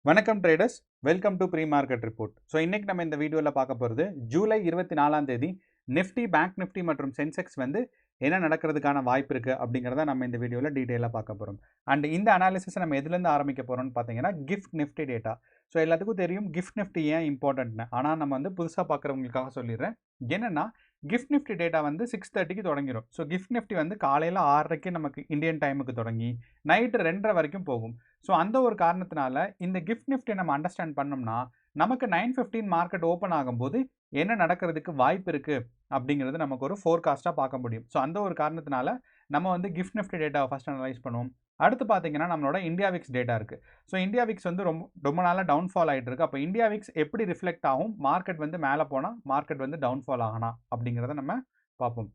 வணக்கம் traders, welcome to pre market report. So இன்னைக்கு நம்ம இந்த வீடியோவில் பார்க்க போகிறது ஜூலை 24ஆம் தேதி நிஃப்டி, பேங்க் நிஃப்டி மற்றும் சென்செக்ஸ் வந்து என்ன நடக்கிறதுக்கான வாய்ப்பு இருக்குது அப்படிங்கிறத நம்ம இந்த வீடியோவில் டீட்டெயிலாக பார்க்க போகிறோம். அண்ட் இந்த அனாலிசிஸை நம்ம எதுலேருந்து ஆரம்பிக்க போகிறோம்னு பார்த்தீங்கன்னா கிஃப்ட் நிஃப்டி டேட்டா. ஸோ எல்லாத்துக்கும் தெரியும் கிஃப்ட் நிஃப்டி ஏன் இம்பார்ட்டன்ட்னு. ஆனால் நம்ம வந்து புதுசாக பார்க்குறவங்களுக்காக சொல்லிடுறேன். என்னென்னா கிஃப்ட் நிஃப்டி டேட்டா வந்து 6:30க்கு தொடங்கிடும். ஸோ கிஃப்ட் நிஃப்டி வந்து காலையில் 6:30க்கு நமக்கு இந்தியன் டைமுக்கு தொடங்கி நைட்டு 2:30 வரைக்கும் போகும். ஸோ அந்த ஒரு காரணத்தினால இந்த கிஃப்ட் நிஃப்டி நம்ம அண்டர்ஸ்டாண்ட் பண்ணோம்னா நமக்கு 9:15 மார்க்கெட் ஓப்பன் ஆகும்போது என்ன நடக்கிறதுக்கு வாய்ப்பு இருக்குது அப்படிங்கிறது நமக்கு ஒரு ஃபோர்காஸ்ட்டாக பார்க்க முடியும். ஸோ அந்த ஒரு காரணத்தினால நம்ம வந்து கிஃப்ட் நிஃப்டி டேட்டாவை ஃபஸ்ட் அனலைஸ் பண்ணுவோம். அடுத்து பார்த்தீங்கன்னா நம்மளோட இந்தியா விக்ஸ் டேட்டா இருக்குது. ஸோ இந்தியா விக்ஸ் வந்து ரொம்ப நாளாக டவுன்ஃபால் ஆகிட்டு இருக்கு. அப்போ இந்தியா விக்ஸ் எப்படி ரிஃப்ளெக்ட் ஆகும், மார்க்கெட் வந்து மேலே போனால் மார்க்கெட் வந்து டவுன்ஃபால் ஆகணும் அப்படிங்கிறத நம்ம பார்ப்போம்.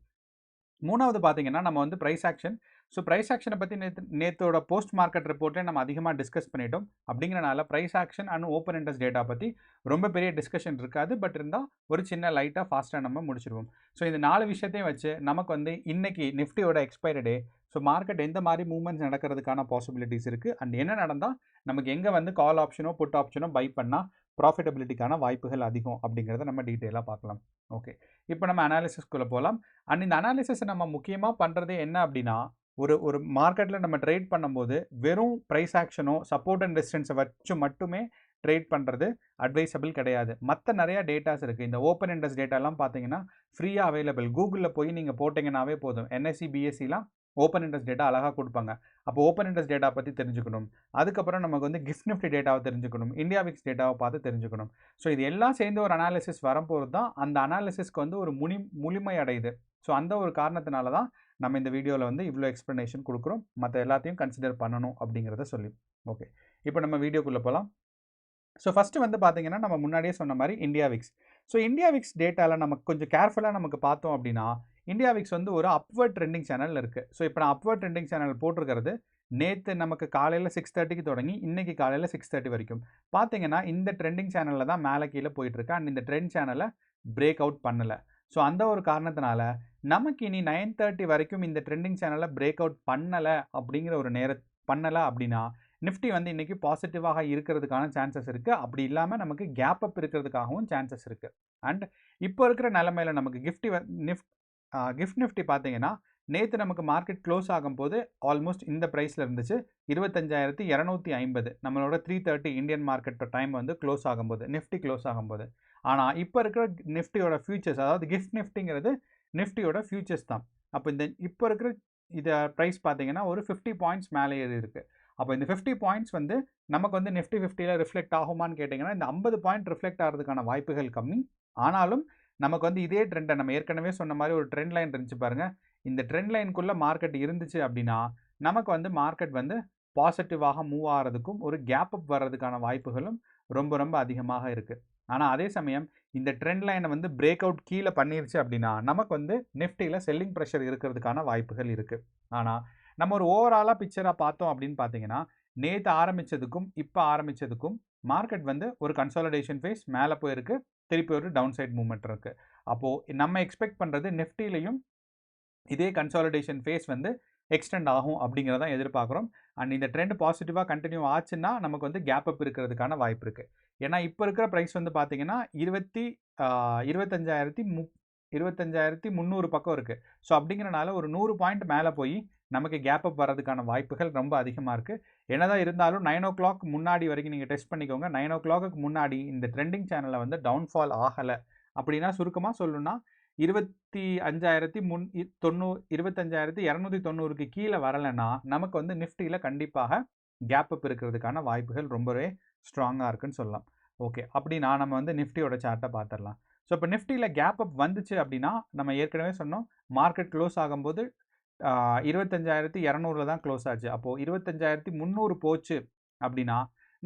மூணாவது பார்த்தீங்கன்னா நம்ம வந்து ப்ரைஸ் ஆக்ஷன். ஸோ ப்ரைஸ் ஆக்ஷனை பற்றி நேற்றோட போஸ்ட் மார்க்கெட் ரிப்போர்ட்டே நம்ம அதிகமாக டிஸ்கஸ் பண்ணிட்டோம். அப்படிங்கிறனால price action and open interest data பற்றி ரொம்ப பெரிய டிஸ்கஷன் இருக்காது. பட் இருந்தால் ஒரு சின்ன லைட்டாக ஃபாஸ்ட்டாக நம்ம முடிச்சிடுவோம். ஸோ இந்த 4 விஷயத்தையும் வச்சு நமக்கு வந்து இன்னைக்கு நிஃப்டியோட எக்ஸ்பைரி டே. ஸோ மார்க்கெட் எந்த மாதிரி மூவ்மெண்ட்ஸ் நடக்கிறதுக்கான பாசிபிலிட்டிஸ் இருக்குது அண்ட் என்ன நடந்தால் நமக்கு எங்கே வந்து கால் ஆப்ஷனோ புட் ஆப்ஷனோ பை பண்ணால் ப்ராஃபிட்டபிலிட்டிக்கான வாய்ப்புகள் அதிகம் அப்படிங்கிறத நம்ம டீட்டெயிலாக பார்க்கலாம். ஓகே, இப்போ நம்ம அனாலிசிஸ்குள்ளே போகலாம். அண்ட் இந்த அனாலிசிஸை நம்ம முக்கியமாக பண்ணுறதே என்ன அப்படின்னா, ஒரு மார்க்கெட்டில் நம்ம ட்ரேட் பண்ணும்போது வெறும் ப்ரைஸ் ஆக்ஷனோ சப்போர்ட் அண்ட் ரெசிஸ்டன்ஸை வச்சு மட்டுமே ட்ரேட் பண்ணுறது அட்வைசபிள் கிடையாது. மற்ற நிறையா டேட்டாஸ் இருக்குது. இந்த ஓப்பன் இன்ட்ரெஸ்ட் டேட்டாலாம் பார்த்தீங்கன்னா ஃப்ரீயாக அவைலபிள். கூகுளில் போய் நீங்கள் போட்டிங்கன்னாவே போதும். என்எஸ்சி பிஎஸ்சிலாம் ஓப்பன் இன்ட்ரெஸ்ட் டேட்டா அழகாக கொடுப்பாங்க. அப்போ ஓப்பன் இன்ட்ரெஸ்ட் டேட்டா பற்றி தெரிஞ்சுக்கணும். அதுக்கப்புறம் நமக்கு வந்து கிஃப்ட் நிஃப்டி டேட்டாவை தெரிஞ்சுக்கணும், இந்தியா விக்ஸ் டேட்டாவை பார்த்து தெரிஞ்சுக்கணும். ஸோ இது எல்லாம் சேர்ந்து ஒரு அனாலிசிஸ் வரும்போது தான் அந்த அனாலிசிஸ்க்கு வந்து ஒரு முழுமை அடையுது. ஸோ அந்த ஒரு காரணத்தினால தான் நம்ம இந்த வீடியோவில் வந்து இவ்வளோ எக்ஸ்ப்ளனேஷன் கொடுக்குறோம். மற்ற எல்லாத்தையும் கன்சிடர் பண்ணணும் அப்படிங்கிறத சொல்லி. ஓகே, இப்போ நம்ம வீடியோக்குள்ளே போகலாம். ஸோ ஃபஸ்ட்டு வந்து பார்த்தீங்கன்னா நம்ம முன்னாடியே சொன்ன மாதிரி India Vicks. So India Vicks டேட்டாவில் நமக்கு கொஞ்சம் கேர்ஃபுல்லாக நமக்கு பார்த்தோம் அப்படின்னா இந்தியா விக்ஸ் வந்து ஒரு அப்வர்ட் ட்ரெண்டிங் சேனல் இருக்குது. ஸோ இப்போ நான் அப்வர்ட் ட்ரெண்டிங் சேனல் போட்டிருக்கிறது நேற்று நமக்கு காலையில் 6:30க்கு தொடங்கி இன்றைக்கி காலையில் 6:30 வரைக்கும் பார்த்தீங்கன்னா இந்த ட்ரெண்டிங் சேனலில் தான் மேலே கீழே போயிட்டுருக்கு. அண்ட் இந்த ட்ரெண்ட் சேனலை பிரேக் அவுட் பண்ணலை. ஸோ அந்த ஒரு காரணத்தினால நமக்கு இனி 9:30 வரைக்கும் இந்த ட்ரெண்டிங் சேனலை பிரேக் அவுட் பண்ணலை அப்படிங்கிற ஒரு பண்ணலை அப்படின்னா நிஃப்டி வந்து இன்றைக்கி பாசிட்டிவாக இருக்கிறதுக்கான சான்சஸ் இருக்குது. அப்படி இல்லாமல் நமக்கு கேப் அப் இருக்கிறதுக்காகவும் சான்சஸ் இருக்குது. அண்ட் இப்போ இருக்கிற நிலமையில் நமக்கு கிஃப்ட் நிஃப்டி பார்த்தீங்கன்னா நேற்று நமக்கு மார்க்கெட் க்ளோஸ் ஆகும்போது ஆல்மோஸ்ட் இந்த ப்ரைஸில் இருந்துச்சு 25,250. நம்மளோட 3:30 இந்தியன் மார்க்கெட் டைம் வந்து க்ளோஸ் ஆகும்போது நிஃப்டி க்ளோஸ் ஆகும்போது. ஆனால் இப்போ இருக்கிற நிஃப்டியோட ஃபியூச்சர்ஸ், அதாவது கிஃப்ட் நிஃப்டிங்கிறது நிஃப்டியோட ஃபியூச்சர்ஸ் தான். அப்போ இந்த இப்போ இருக்கிற இதை ப்ரைஸ் பார்த்தீங்கன்னா ஒரு 50 பாயிண்ட்ஸ் மேலே ஏறி இருக்குது. அப்போ இந்த 50 பாயிண்ட்ஸ் வந்து நமக்கு வந்து நிஃப்டி 50ல் ரிஃப்ளெக்ட் ஆகுமான்னு கேட்டிங்கன்னா இந்த 50 பாயிண்ட் ரிஃப்ளெக்ட் ஆகிறதுக்கான வாய்ப்புகள் கம்மி. ஆனாலும் நமக்கு வந்து இதே ட்ரெண்டை நம்ம ஏற்கனவே சொன்ன மாதிரி ஒரு ட்ரெண்ட் லைன் இருந்துச்சு பாருங்கள். இந்த ட்ரெண்ட் லைனுக்குள்ளே மார்க்கெட் இருந்துச்சு அப்படின்னா நமக்கு வந்து மார்க்கெட் வந்து பாசிட்டிவாக மூவ் ஆகிறதுக்கும் ஒரு கேப் அப் வர்றதுக்கான வாய்ப்புகளும் ரொம்ப ரொம்ப அதிகமாக இருக்குது. ஆனால் அதே சமயம் இந்த ட்ரெண்ட் லைனை வந்து பிரேக் அவுட் கீழே பண்ணிருச்சு அப்படின்னா நமக்கு வந்து நிஃப்டியில் செல்லிங் ப்ரெஷர் இருக்கிறதுக்கான வாய்ப்புகள் இருக்குது. ஆனால் நம்ம ஒரு ஓவராலாக பிக்சராக பார்த்தோம் அப்படின்னு பார்த்தீங்கன்னா நேற்று ஆரம்பித்ததுக்கும் இப்போ ஆரம்பித்ததுக்கும் மார்க்கெட் வந்து ஒரு கன்சாலிடேஷன் ஃபேஸ் மேலே போயிருக்கு, திருப்பி ஒரு டவுன் சைட் மூவ்மெண்ட் இருக்குது. அப்போது நம்ம எக்ஸ்பெக்ட் பண்ணுறது நிஃப்டிலையும் இதே கன்சாலிடேஷன் ஃபேஸ் வந்து எக்ஸ்டெண்ட் ஆகும் அப்படிங்கிறதான் எதிர்பார்க்குறோம். அண்ட் இந்த ட்ரெண்ட் பாசிட்டிவாக கண்டினியூ ஆச்சுன்னா நமக்கு வந்து கேப் அப் இருக்கிறதுக்கான வாய்ப்பு இருக்குது. ஏன்னா இப்போ இருக்கிற ப்ரைஸ் வந்து பார்த்தீங்கன்னா 25,300 பக்கம் இருக்குது. ஸோ அப்படிங்கிறனால ஒரு 100 பாயிண்ட் மேலே போய் நமக்கு கேப் அப் வர்றதுக்கான வாய்ப்புகள் ரொம்ப அதிகமாக இருக்குது. என்னதான் இருந்தாலும் 9 o'clock முன்னாடி வரைக்கும் நீங்கள் டெஸ்ட் பண்ணிக்கோங்க. 9 o'clock முன்னாடி இந்த ட்ரெண்டிங் சேனலில் வந்து டவுன்ஃபால் ஆகலை அப்படின்னா சுருக்கமாக சொல்லணும்னா 25,290க்கு கீழே வரலைன்னா நமக்கு வந்து நிஃப்டியில் கண்டிப்பாக கேப் அப் இருக்கிறதுக்கான வாய்ப்புகள் ரொம்பவே ஸ்ட்ராங்காக இருக்குன்னு சொல்லலாம். ஓகே, அப்படின்னா நம்ம வந்து நிஃப்டியோட சார்ட்டை பார்த்துடலாம். ஸோ இப்போ நிஃப்டியில் கேப் அப் வந்துச்சு அப்படின்னா நம்ம ஏற்கனவே சொன்னோம் மார்க்கெட் க்ளோஸ் ஆகும்போது 25,200 தான் க்ளோஸ் ஆச்சு. அப்போது 25,300 போச்சு அப்படின்னா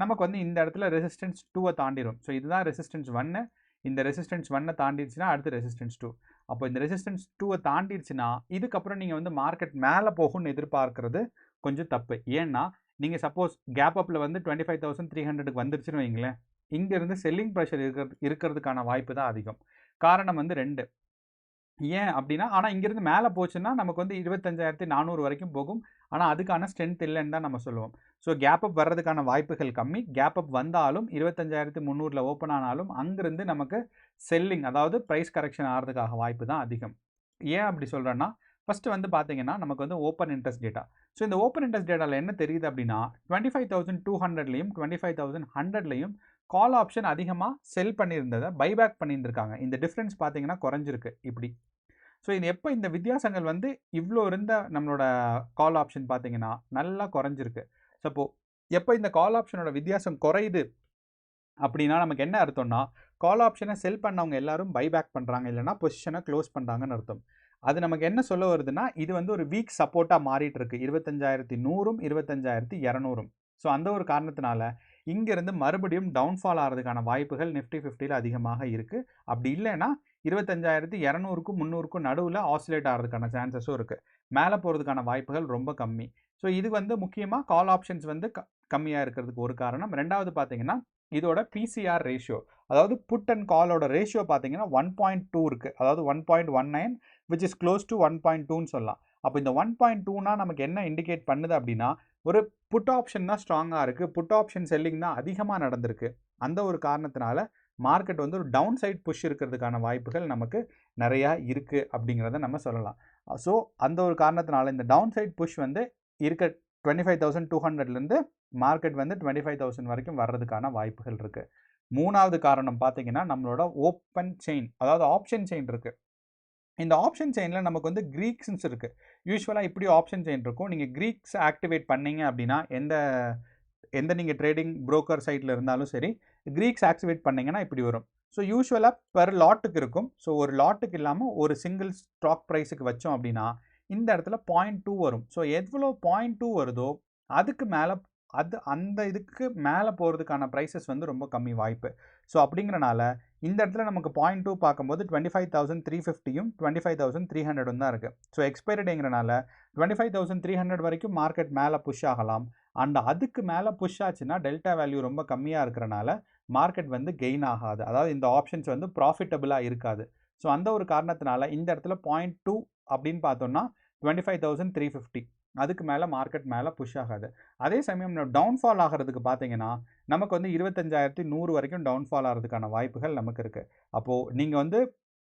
நமக்கு வந்து இந்த இடத்துல ரெசிஸ்டன்ஸ் 2 தாண்டிடும். ஸோ இதுதான் ரெசிஸ்டன்ஸ் 1. இந்த ரெசிஸ்டன்ஸ் 1 தாண்டிடுச்சுன்னா அடுத்து ரெசிஸ்டன்ஸ் 2. அப்போ இந்த ரெசிஸ்டன்ஸ் 2 தாண்டிடுச்சுன்னா இதுக்கப்புறம் நீங்கள் வந்து மார்க்கெட் மேலே போகும்னு எதிர்பார்க்கறது கொஞ்சம் தப்பு. ஏன்னா நீங்கள் சப்போஸ் கேப் அப்பில் வந்து 25,300க்கு வந்துருச்சுன்னு வைங்களேன், இங்கேருந்து செல்லிங் ப்ரெஷர் இருக்கிறதுக்கான வாய்ப்பு தான் அதிகம். காரணம் வந்து 2. ஏன் அப்படின்னா ஆனால் இங்கேருந்து மேலே போச்சுன்னா நமக்கு வந்து 25,400 வரைக்கும் போகும். ஆனால் அதுக்கான ஸ்ட்ரென்த் இல்லைன்னு தான் நம்ம சொல்லுவோம். ஸோ கேப் அப் வர்றதுக்கான வாய்ப்புகள் கம்மி. கேப் அப் வந்தாலும் 25,300 ஓப்பன் ஆனாலும் அங்கிருந்து நமக்கு செல்லிங், அதாவது ப்ரைஸ் கரெக்ஷன் ஆகிறதுக்காக வாய்ப்பு தான் அதிகம். ஏன் அப்படி சொல்கிறேன்னா, ஃபஸ்ட்டு வந்து பார்த்தீங்கன்னா நமக்கு வந்து ஓப்பன் இன்ட்ரெஸ்ட் டேட்டா. ஸோ இந்த ஓப்பன் இன்ட்ரெஸ்ட் டேட்டாவில் என்ன தெரியுது அப்படின்னா 25,200லையும் 25,100லையும் கால் ஆப்ஷன் அதிகமாக செல் பண்ணியிருந்ததை பைபேக் பண்ணியிருந்திருக்காங்க. இந்த டிஃப்ரென்ஸ் பார்த்தீங்கன்னா குறைஞ்சிருக்கு இப்படி. ஸோ இது எப்போ இந்த வித்தியாசங்கள் வந்து இவ்வளோ இருந்த நம்மளோட கால் ஆப்ஷன் பார்த்தீங்கன்னா நல்லா குறைஞ்சிருக்கு. ஸோ எப்போ இந்த கால் ஆப்ஷனோட வித்தியாசம் குறையுது அப்படின்னா நமக்கு என்ன அர்த்தம்னா, கால் ஆப்ஷனை செல் பண்ணவங்க எல்லாரும் பைபேக் பண்ணுறாங்க, இல்லைனா பொசிஷனை க்ளோஸ் பண்ணுறாங்கன்னு அர்த்தம். அது நமக்கு என்ன சொல்ல வருதுன்னா, இது வந்து ஒரு வீக் சப்போர்ட்டாக மாறிட்டு இருக்கு 25,100ம் 25,200ம். ஸோ அந்த ஒரு காரணத்தினால இங்கேருந்து மறுபடியும் டவுன்ஃபால் ஆகிறதுக்கான வாய்ப்புகள் நிஃப்டி 50ல் அதிகமாக இருக்குது. அப்படி இல்லைன்னா 25,200க்கும் 300க்கும் நடுவில் ஆசிலேட் ஆகிறதுக்கான சான்சஸும் இருக்குது. மேலே போகிறதுக்கான வாய்ப்புகள் ரொம்ப கம்மி. ஸோ இது வந்து முக்கியமாக கால் ஆப்ஷன்ஸ் வந்து கம்மியாக இருக்கிறதுக்கு ஒரு காரணம். ரெண்டாவது பார்த்தீங்கன்னா இதோட பிசிஆர் ரேஷியோ, அதாவது புட் அண்ட் காலோட ரேஷியோ பார்த்தீங்கன்னா 1.2 இருக்குது. அதாவது 1.19 விச் இஸ் க்ளோஸ் டு 1.2ன்னு சொல்லலாம். அப்போ இந்த 1.2னா நமக்கு என்ன இண்டிகேட் பண்ணுது அப்படின்னா, ஒரு புட் ஆப்ஷன் தான் ஸ்ட்ராங்காக இருக்குது, புட் ஆப்ஷன் செல்லிங் தான் அதிகமாக நடந்திருக்கு. அந்த ஒரு காரணத்தினால மார்க்கெட் வந்து ஒரு டவுன் சைட் புஷ் இருக்கிறதுக்கான வாய்ப்புகள் நமக்கு நிறையா இருக்குது அப்படிங்கிறத நம்ம சொல்லலாம். ஸோ அந்த ஒரு காரணத்தினால இந்த டவுன் சைட் புஷ் வந்து இருக்க 25,200லேருந்து மார்க்கெட் வந்து 25,000 வரைக்கும் வர்றதுக்கான வாய்ப்புகள் இருக்குது. மூணாவது காரணம் பார்த்தீங்கன்னா நம்மளோட ஓப்பன் செயின், அதாவது ஆப்ஷன் செயின் இருக்குது. இந்த ஆப்ஷன் செயினில் நமக்கு வந்து க்ரீக்ஸ் இருக்குது. யூஸ்வலாக இப்படி ஆப்ஷன் செயின் இருக்கும். நீங்கள் க்ரீக்ஸ் ஆக்டிவேட் பண்ணீங்க அப்படின்னா எந்த நீங்கள் ட்ரேடிங் புரோக்கர் சைட்டில் இருந்தாலும் சரி, க்ரீக்ஸ் ஆக்டிவேட் பண்ணிங்கன்னா இப்படி வரும். ஸோ யூஸ்வலாக பெர் லாட்டுக்கு இருக்கும். ஸோ ஒரு லாட்டுக்கு இல்லாமல் ஒரு சிங்கிள் ஸ்டாக் ப்ரைஸுக்கு வச்சோம் அப்படின்னா இந்த இடத்துல 0.2 வரும். ஸோ எவ்வளோ 0.2 வருதோ அதுக்கு மேலே அந்த இதுக்கு மேலே போகிறதுக்கான ப்ரைஸஸ் வந்து ரொம்ப கம்மி வாய்ப்பு. ஸோ அப்படிங்கிறனால இந்த இடத்துல நமக்கு 0.2 பார்க்கும்போது 25,350யும் 25,300ம் தான் இருக்குது. ஸோ எக்ஸ்பைரி டேங்கிறனால 25,300 வரைக்கும் மார்க்கெட் மேலே புஷ் ஆகலாம். அண்ட் அதுக்கு மேலே புஷ் ஆச்சுன்னா டெல்டா வேல்யூ ரொம்ப கம்மியாக இருக்கிறனால மார்க்கெட் வந்து கெயின் ஆகாது, அதாவது இந்த ஆப்ஷன்ஸ் வந்து ப்ராஃபிட்டபுளாக இருக்காது. ஸோ அந்த ஒரு காரணத்தினால இந்த இடத்துல 0.2 அப்படின்னு பார்த்தோம்னா 25,350, அதுக்கு மேலே மார்க்கெட் மேலே புஷ் ஆகாது. அதே சமயம் டவுன்ஃபால் ஆகிறதுக்கு பார்த்தீங்கன்னா நமக்கு வந்து 25,100 வரைக்கும் டவுன்ஃபால் ஆகிறதுக்கான வாய்ப்புகள் நமக்கு இருக்குது. அப்போது நீங்கள் வந்து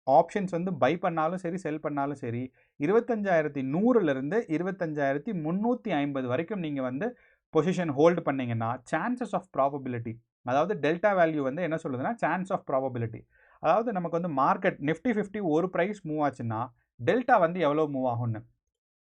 ஆப்ஷன்ஸ் வந்து பை பண்ணாலும் சரி செல் பண்ணாலும் சரி 25,100லேருந்து 25,350 வரைக்கும் நீங்கள் வந்து பொசிஷன் ஹோல்டு பண்ணிங்கன்னா சான்சஸ் ஆஃப் ப்ராபபிலிட்டி, அதாவது டெல்டா வேல்யூ வந்து என்ன சொல்லுதுன்னா சான்ஸ் ஆஃப் ப்ராபபிலிட்டி, அதாவது நமக்கு வந்து மார்க்கெட் நிஃப்டி 50 ஒரு ப்ரைஸ் மூவ் ஆச்சுன்னா டெல்டா வந்து எவ்வளோ மூவ் ஆகும்னு.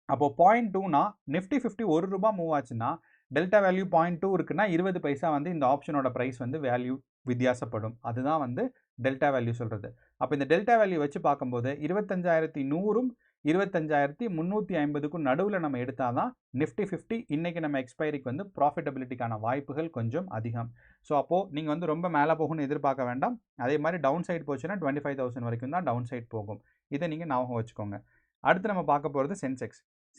அப்போது 0.2னா நிஃப்டி 50 ₹1 மூவ் ஆச்சுன்னா டெல்டா வேல்யூ 0.2 இருக்குன்னா 20 பைசா வந்து இந்த ஆப்ஷனோட ப்ரைஸ் வந்து வேல்யூ வித்தியாசப்படும். அதுதான் வந்து டெல்டா வேல்யூ சொல்கிறது. அப்போ இந்த டெல்டா வேல்யூ வச்சு பார்க்கும்போது 25,100ம் 25,350க்கும் நடுவில் நம்ம எடுத்தால் தான் நிஃப்டி 50 இன்றைக்கி நம்ம எக்ஸ்பைரிக்கு வந்து ப்ராஃபிட்டபிலிட்டிக்கான வாய்ப்புகள் கொஞ்சம் அதிகம். ஸோ அப்போது நீங்கள் வந்து ரொம்ப மேலே போகும்னு எதிர்பார்க்க வேண்டாம். அதே மாதிரி டவுன் சைட் போச்சுன்னா 25,000 வரைக்கும் தான் டவுன் சைட் போகும். இதை நீங்கள் ஞாபகம் வச்சுக்கோங்க. அடுத்து நம்ம பார்க்க போகிறது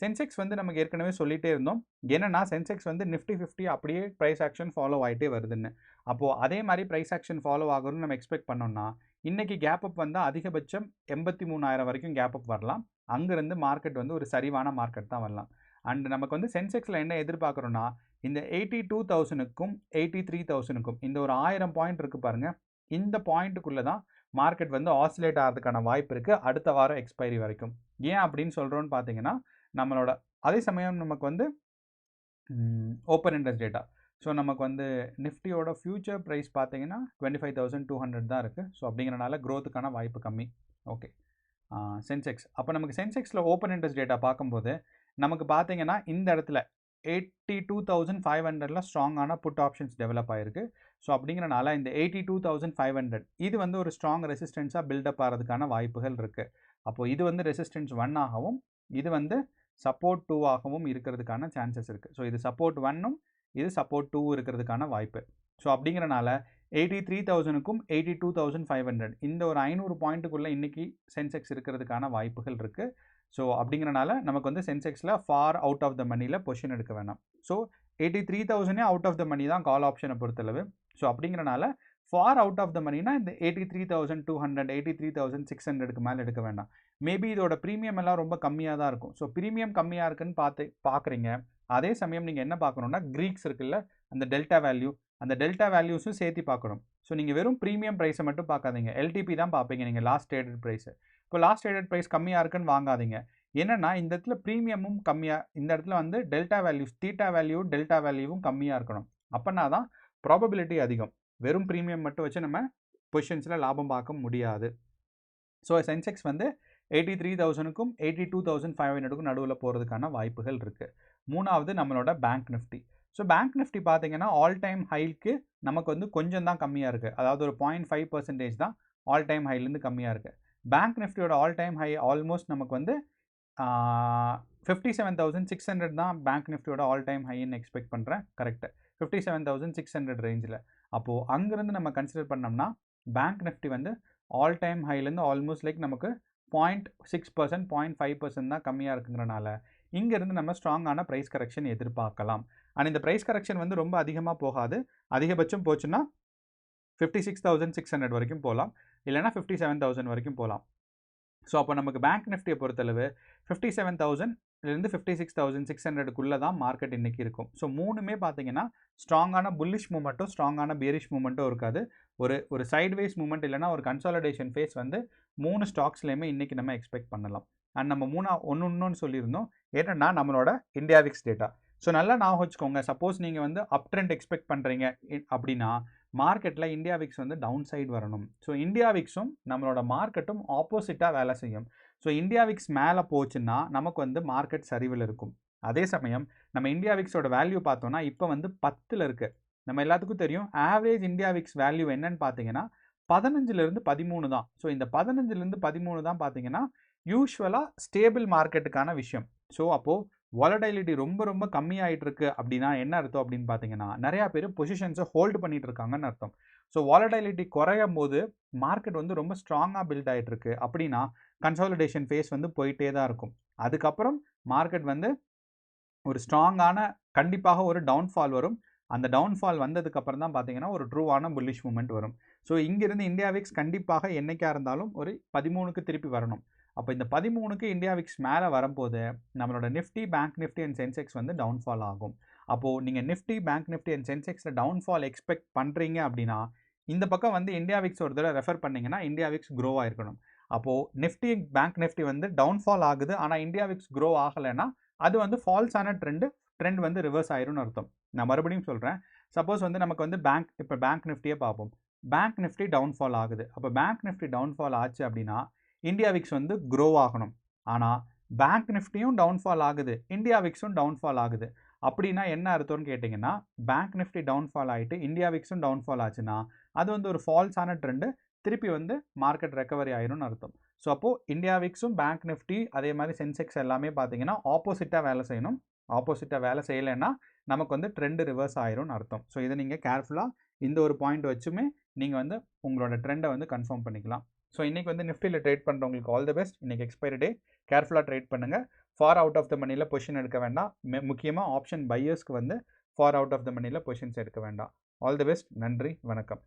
சென்செக்ஸ் வந்து நமக்கு ஏற்கனவே சொல்லிகிட்டே இருந்தோம். என்னென்னா சென்செக்ஸ் வந்து நிஃப்டி 50 அப்படியே ப்ரைஸ் ஆக்ஷன் ஃபாலோ ஆகிட்டே வருதுன்னு. அப்போது அதே மாதிரி ப்ரைஸ் ஆக்ஷன் ஃபாலோ ஆகும்னு நம்ம எக்ஸ்பெக்ட் பண்ணோம்னா இன்றைக்கி கேப் அப் வந்து அதிகபட்சம் 83,000 வரைக்கும் கேப் அப் வரலாம். அங்கேருந்து மார்க்கெட் வந்து ஒரு சரிவான மார்க்கெட் தான் வரலாம். அண்ட் நமக்கு வந்து சென்செக்ஸில் என்ன எதிர்பார்க்குறோன்னா இந்த 82,000க்கும் 83,000க்கும் இந்த ஒரு 1000 பாயிண்ட் இருக்குது பாருங்கள், இந்த பாயிண்ட்டுக்குள்ளே தான் மார்க்கெட் வந்து ஆசிலேட் ஆகிறதுக்கான வாய்ப்பு இருக்குது அடுத்த வாரம் எக்ஸ்பைரி வரைக்கும். ஏன் அப்படின்னு சொல்கிறோன்னு பார்த்தீங்கன்னா நம்மளோட அதே சமயம் நமக்கு வந்து ஓப்பன் இன்ட்ரெஸ்ட் டேட்டா. ஸோ நமக்கு வந்து நிஃப்டியோட ஃபியூச்சர் ப்ரைஸ் பார்த்தீங்கன்னா 25,200 தான் இருக்குது. ஸோ அப்படிங்கிறனால க்ரோத்துக்கான வாய்ப்பு கம்மி. Okay, Sensex. அப்போ நமக்கு சென்செக்ஸில் ஓப்பன் இன்ட்ரெஸ்ட் டேட்டா பார்க்கும்போது நமக்கு பார்த்தீங்கன்னா இந்த இடத்துல 82,500ல ஸ்ட்ராங்கான புட் ஆப்ஷன்ஸ் டெவலப் ஆகிருக்கு. ஸோ அப்படிங்கிறனால இந்த 82,500 இது வந்து ஒரு ஸ்ட்ராங் ரெசிஸ்டன்ஸாக பில்டப் ஆகிறதுக்கான வாய்ப்புகள் இருக்குது. அப்போது இது வந்து ரெசிஸ்டன்ஸ் 1 ஆகவும் இது வந்து சப்போர்ட் 2 ஆகவும் இருக்கிறதுக்கான சான்சஸ் இருக்குது. ஸோ இது சப்போர்ட் 1ம் இது சப்போர்ட் 2 இருக்கிறதுக்கான வாய்ப்பு. ஸோ அப்படிங்கிறனால 83,000க்கும் 82,500 இந்த ஒரு 500 பாயிண்ட்டுக்குள்ளே இன்றைக்கி சென்செக்ஸ் இருக்கிறதுக்கான வாய்ப்புகள் இருக்குது. ஸோ அப்படிங்கிறனால நமக்கு வந்து சென்செக்ஸில் ஃபார் அவுட் ஆஃப் த மணியில் பொசிஷன் எடுக்க வேணாம். ஸோ 83,000 அவுட் ஆஃப் த மணி தான் கால் ஆப்ஷனை பொறுத்தளவு. ஸோ அப்படிங்கிறனால ஃபார் அவுட் ஆஃப் த மணினா இந்த 83,200 83,600க்கு மேலே எடுக்க வேண்டாம். மேபி இதோட ப்ரீமியம் எல்லாம் ரொம்ப கம்மியாக தான் இருக்கும். ஸோ ப்ரீமியம் கம்மியாக இருக்குன்னு பார்க்குறீங்க. அதே சமயம் நீங்கள் என்ன பார்க்கணுன்னா க்ரீக்ஸ் இருக்குல்ல, அந்த டெல்டா வேல்யூ, அந்த டெல்டா வேல்யூஸும் சேர்த்து பார்க்கணும். ஸோ நீங்கள் வெறும் ப்ரீமியம் ப்ரைஸை மட்டும் பார்க்காதீங்க, எல்டிபி தான் பார்ப்பீங்க நீங்கள், லாஸ்ட் ட்ரேடட் ப்ரைஸு. இப்போ லாஸ்ட் ட்ரேடட் ப்ரைஸ் கம்மியாக இருக்குன்னு வாங்காதீங்க. என்னென்னா இந்த இடத்துல ப்ரீமியமும் கம்மியாக, இந்த இடத்துல வந்து delta values, theta value delta வேல்யூவும் கம்மியாக இருக்கணும். அப்போனா தான் ப்ராபபிலிட்டி அதிகம். வெறும் ப்ரீமியம் மட்டும் வச்சு நம்ம பொசிஷன்ஸில் லாபம் பார்க்க முடியாது. ஸோ சென்செக்ஸ் வந்து 83,000க்கும் 82,500க்கும் நடுவில் போகிறதுக்கான வாய்ப்புகள் இருக்குது. மூணாவது நம்மளோட bank Nifty. So bank Nifty பார்த்தீங்கன்னா ஆல் டைம் ஹைக்கு நமக்கு வந்து கொஞ்சம் தான் கம்மியாக இருக்குது. அதாவது ஒரு 0.5% தான் ஆல் டைம் ஹைலேருந்து கம்மியாக இருக்குது. பேங்க் நிஃப்டியோட ஆல் டைம் ஹை ஆல்மோஸ்ட் நமக்கு வந்து 57,600 தான் பேங்க் நிஃப்டியோட ஆல் டைம் ஹைன்னு எக்ஸ்பெக்ட் பண்ணுறேன். கரெக்டு, 57,600 ரேஞ்சில். அப்போது அங்கேருந்து நம்ம கன்சிடர் பண்ணோம்னா பேங்க் நிஃப்டி வந்து ஆல் டைம் ஹைலேருந்து ஆல்மோஸ்ட் லைக் நமக்கு 0.6% 0.5% தான் கம்மியாக இருக்குங்கிறனால இங்கேருந்து நம்ம ஸ்ட்ராங்கான ப்ரைஸ் கரெக்ஷன் எதிர்பார்க்கலாம். அண்ட் இந்த ப்ரைஸ் கரெக்ஷன் வந்து ரொம்ப அதிகமாக போகாது. அதிகபட்சம் போச்சுன்னா 56,600 வரைக்கும் போகலாம், இல்லைனா 57,000 வரைக்கும் போகலாம். ஸோ அப்போ நமக்கு பேங்க் நிஃப்டியை பொறுத்தளவு 57,000லேருந்து 56,600க்குள்ளே தான் மார்க்கெட் இன்றைக்கி இருக்கும். ஸோ மூணுமே பார்த்தீங்கன்னா ஸ்ட்ராங்கான புல்லிஷ் மூமெண்ட்டும் ஸ்ட்ராங்கான பியரிஷ் மூமெண்ட்டும் இருக்காது. ஒரு சைட்வேஸ் மூமெண்ட் இல்லைனா ஒரு கன்சாலிடேஷன் ஃபேஸ் வந்து 3 ஸ்டாக்ஸ்லேயுமே இன்றைக்கி நம்ம எக்ஸ்பெக்ட் பண்ணலாம். அண்ட் நம்ம இன்னொன்று சொல்லியிருந்தோம், என்னென்னா நம்மளோட இந்தியா விக்ஸ் டேட்டா. ஸோ நல்லா ஞாபகம் வச்சுக்கோங்க, சப்போஸ் நீங்கள் வந்து அப் ட்ரெண்ட் எக்ஸ்பெக்ட் பண்ணுறீங்க அப்படின்னா மார்க்கெட்டில் இந்தியா விக்ஸ் வந்து டவுன் சைடு வரணும். ஸோ இந்தியா விக்ஸும் நம்மளோட மார்க்கெட்டும் ஆப்போசிட்டாக வேலை செய்யும். ஸோ இந்தியா விக்ஸ் மேலே போச்சுன்னா நமக்கு வந்து மார்க்கெட் சரிவில் இருக்கும். அதே சமயம் நம்ம இந்தியா விக்ஸோட வேல்யூ பார்த்தோன்னா இப்போ வந்து 10ல் இருக்குது. நம்ம எல்லாத்துக்கும் தெரியும் ஆவரேஜ் இந்தியா விக்ஸ் வேல்யூ என்னன்னு பார்த்தீங்கன்னா 15லேருந்து 13 தான். ஸோ இந்த 15லேருந்து 13 தான் பார்த்தீங்கன்னா யூஸ்வலாக ஸ்டேபிள் மார்க்கெட்டுக்கான விஷயம். ஸோ அப்போது வாலடைலிட்டி ரொம்ப ரொம்ப கம்மியாகிட்டு இருக்கு அப்படின்னா என்ன அர்த்தம் அப்படின்னு பார்த்தீங்கன்னா நிறையா பேர் பொசிஷன்ஸை ஹோல்டு பண்ணிட்டு இருக்காங்கன்னு அர்த்தம். ஸோ வாலடைலிட்டி குறையும் போது மார்க்கெட் வந்து ரொம்ப ஸ்ட்ராங்காக பில்ட் ஆகிட்டு இருக்கு அப்படின்னா கன்சாலிடேஷன் ஃபேஸ் வந்து போயிட்டே தான் இருக்கும். அதுக்கப்புறம் மார்க்கெட் வந்து ஒரு ஸ்ட்ராங்கான கண்டிப்பாக ஒரு டவுன்ஃபால் வரும். அந்த டவுன்ஃபால் வந்ததுக்கப்புறம் தான் பார்த்தீங்கன்னா ஒரு ட்ரூவான புல்லிஷ் மூமெண்ட் வரும். ஸோ இங்கிருந்து இந்தியா விக்ஸ் கண்டிப்பாக என்னைக்காக இருந்தாலும் ஒரு 13க்கு திருப்பி வரணும். அப்போ இந்த 13க்கு இந்தியா விக்ஸ் மேலே வரும்போது நம்மளோட Nifty, bank Nifty and Sensex வந்து டவுன்ஃபால் ஆகும். அப்போது நீங்கள் நிஃப்டி, பேங்க் நிஃப்டி அண்ட் சென்செக்ஸில் டவுன்ஃபால் எக்ஸ்பெக்ட் பண்ணுறீங்க அப்படின்னா இந்த பக்கம் வந்து இந்தியா விக்ஸ் ஒரு தடவை ரெஃபர் பண்ணிங்கன்னா இந்தியா விக்ஸ் க்ரோ ஆகிருக்கணும். அப்போது நிஃப்டி, பேங்க் நிஃப்டி வந்து டவுன்ஃபால் ஆகுது, ஆனால் இந்தியா விக்ஸ் க்ரோ ஆகலைன்னா அது வந்து ஃபால்ஸான ட்ரெண்ட் வந்து ரிவர்ஸ் ஆயிரும்னு அர்த்தம். நான் மறுபடியும் சொல்கிறேன், சப்போஸ் வந்து நமக்கு வந்து இப்போ பேங்க் நிஃப்டியே பார்ப்போம். பேங்க் நிஃப்டி டவுன்ஃபால் ஆகுது. அப்போ பேங்க் நிஃப்டி டவுன்ஃபால் ஆச்சு அப்படின்னா இந்தியா விக்ஸ் வந்து க்ரோ ஆகணும். ஆனால் பேங்க் நிஃப்டியும் டவுன்ஃபால் ஆகுது, இந்தியா விக்ஸும் டவுன்ஃபால் ஆகுது. அப்படின்னா என்ன அர்த்தம்னு கேட்டிங்கன்னா பேங்க் நிஃப்டி டவுன்ஃபால் ஆகிட்டு இந்தியா விக்ஸும் டவுன்ஃபால் ஆச்சுன்னா அது வந்து ஒரு ஃபால்ஸான ட்ரெண்டு, திருப்பி வந்து மார்க்கெட் ரெக்கவரி ஆயிரும்னு அர்த்தம். ஸோ அப்போது இந்தியா விக்ஸும் பேங்க் நிஃப்டி அதே மாதிரி சென்செக்ஸ் எல்லாமே பார்த்தீங்கன்னா ஆப்போசிட்டாக வேலை செய்யணும். ஆப்போசிட்டாக வேலை செய்யலைன்னா நமக்கு வந்து ட்ரெண்டு ரிவர்ஸ் ஆயிரும்னு அர்த்தம். ஸோ இதை நீங்கள் கேர்ஃபுல்லாக இந்த ஒரு பாயிண்ட் வச்சுமே நீங்கள் வந்து உங்களோட ட்ரெண்டை வந்து கன்ஃபார்ம் பண்ணிக்கலாம். ஸோ இன்றைக்கி வந்து நிஃப்டியில் ட்ரேட் பண்ணுறவங்களுக்கு ஆல் தி பெஸ்ட். இன்றைக்கி எக்ஸ்பைரி டே, கேர்ஃபுல்லாக ட்ரேட் பண்ணுங்கள். ஃபார் அவுட் ஆஃப் த மணியில் பொசிஷன் எடுக்க வேண்டாம். முக்கியமாக ஆப்ஷன் பையர்ஸ்க்கு வந்து ஃபார் அவுட் ஆஃப் த மணியில் பொசிஷன்ஸ் எடுக்க வேண்டாம். All the best. நன்றி, வணக்கம்.